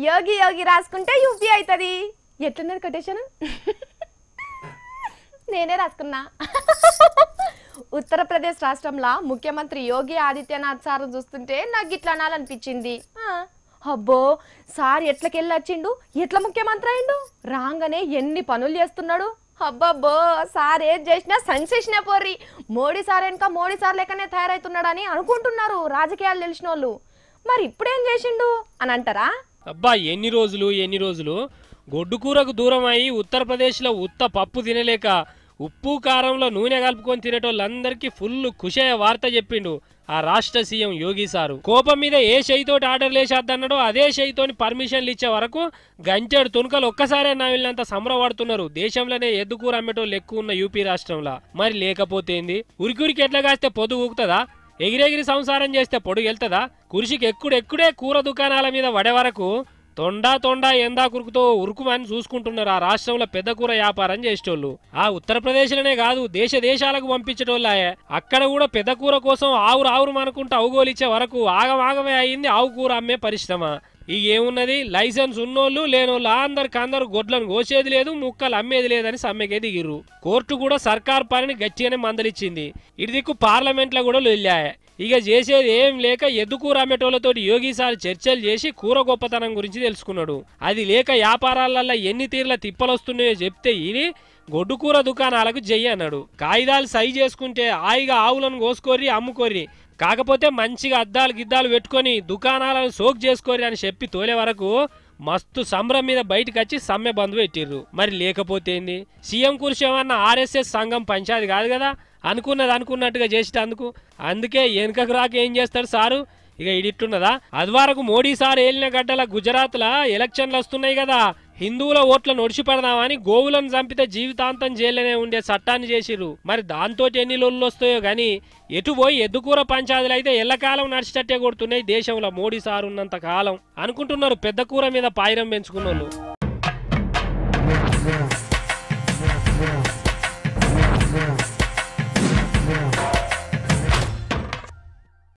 యోగి యోగి రాసుకుంటే యూపీ అవుతుంది. ఎట్లున్నది కొటేషన్? నేనే రాసుకున్నా. ఉత్తరప్రదేశ్ రాష్ట్రంలో ముఖ్యమంత్రి యోగి ఆదిత్యనాథ్ సార్ చూస్తుంటే నాకు ఇట్లా అనాలనిపించింది. అబ్బో సార్ ఎట్లకెళ్ళి వచ్చిండు, ఎట్లా ముఖ్యమంత్రి అయిండు, రాగానే ఎన్ని పనులు చేస్తున్నాడు. అబ్బబ్బో సార్ ఏది చేసినా సెన్సేషనే పోర్రి. మోడీ సార్ వెనక మోడీ సార్ లెక్కనే తయారవుతున్నాడని అనుకుంటున్నారు రాజకీయాలు తెలిసిన వాళ్ళు. మరి ఇప్పుడేం చేసిండు అని అంటారా? అబ్బా ఎన్ని రోజులు గొడ్డు కూరకు దూరం అయి ఉత్తరప్రదేశ్లో ఉత్త పప్పు తినలేక ఉప్పు కారంలో నూనె కలుపుకొని తినేటోళ్ళందరికీ ఫుల్ ఖుషయ్యే వార్త చెప్పిండు ఆ రాష్ట్ర సీఎం యోగి సారు. కోపం మీద ఏ షైతోటి ఆర్డర్ లేచేద్దన్నాడో అదే షైతోని పర్మిషన్లు ఇచ్చే వరకు గంచెడు తుణుకలు ఒక్కసారే నవ్వినంత సంబరపడుతున్నారు దేశంలోనే ఎద్దుకూర అమ్మేటోళ్ళు ఎక్కువ ఉన్న యూపీ రాష్ట్రంలో. మరి లేకపోతే ఏంది, ఉరికి ఎట్లా కాస్తే పొద్దు ఊగుతుందా, ఎగిరెగిరి సంసారం చేస్తే పొడుగు వెళ్తుందా? కురిసికి ఎక్కుడే కూర దుకాణాల మీద వడే వరకు తొండా ఎందా కురుకుతో ఉరుకుమని చూసుకుంటున్నారు ఆ రాష్ట్రంలో పెద్ద కూర వ్యాపారం చేసేటోళ్ళు. ఆ ఉత్తరప్రదేశ్లోనే కాదు దేశాలకు పంపించేటోళ్ళాయే. అక్కడ కూడా పెద్ద కూర కోసం ఆవురు అనుకుంటూ అవగోలిచ్చే వరకు ఆగమే అయింది ఆవు కూర అమ్మే పరిశ్రమ. ఇక ఏమున్నది, లైసెన్స్ ఉన్నోళ్ళు లేనోళ్ళు అందరు గొడ్లను కోసేది లేదు, ముక్కలు అమ్మేది లేదని సమ్మెకే దిగిర్రు. కోర్టు కూడా సర్కార్ పనిని గట్టిగానే మందలిచ్చింది. ఇటు దిక్కు పార్లమెంట్లో కూడా లొల్లాయ. ఇక చేసేది ఏం లేక ఎద్దుకూర అమ్మేటోళ్లతో యోగి సార్ చర్చలు చేసి కూర గొప్పతనం గురించి తెలుసుకున్నాడు. అది లేక వ్యాపారాలల్లో ఎన్ని తీర్ల తిప్పలొస్తున్నాయో చెప్తే ఇది గొడ్డుకూర దుకాణాలకు జయ్యి అన్నాడు. కాగితాలు సై చేసుకుంటే హాయిగా ఆవులను కోసుకోర్రి అమ్ముకోర్రి, కాకపోతే మంచిగా అద్దాలు గిద్దాలు పెట్టుకొని దుకాణాలను సోక్ చేసుకోర్రి అని చెప్పి తోలే వరకు మస్తు సంబరం మీద బయటకు వచ్చి సమ్మె బంద్ పెట్టిర్రు. మరి లేకపోతే ఏంది, సీఎం కుర్చీ ఏమన్నా ఆర్ఎస్ఎస్ సంఘం పంచాయతీ కాదు కదా, అనుకున్నట్టుగా చేసేటందుకు. అందుకే వెనుకకు రాక ఏం చేస్తాడు సారు, ఇక ఇడిట్టున్నదా. అది వరకు మోడీ సార్ ఏలిన గడ్డల గుజరాత్లో ఎలక్షన్లు వస్తున్నాయి కదా, హిందువుల ఓట్లను ఒడిచిపెడదామని గోవులను చంపితే జీవితాంతం జైల్లోనే ఉండే చట్టాన్ని చేసిర్రు. మరి దాంతో ఎన్ని లొల్లు వస్తాయో గానీ ఎటు పోయి ఎద్దుకూర పంచాయతీలు అయితే ఎల్లకాలం నడిచేటట్టే కొడుతున్నాయి దేశంలో మోడీ సార్ ఉన్నంత కాలం అనుకుంటున్నారు పెద్ద కూర మీద పాయిరం పెంచుకున్నోళ్ళు.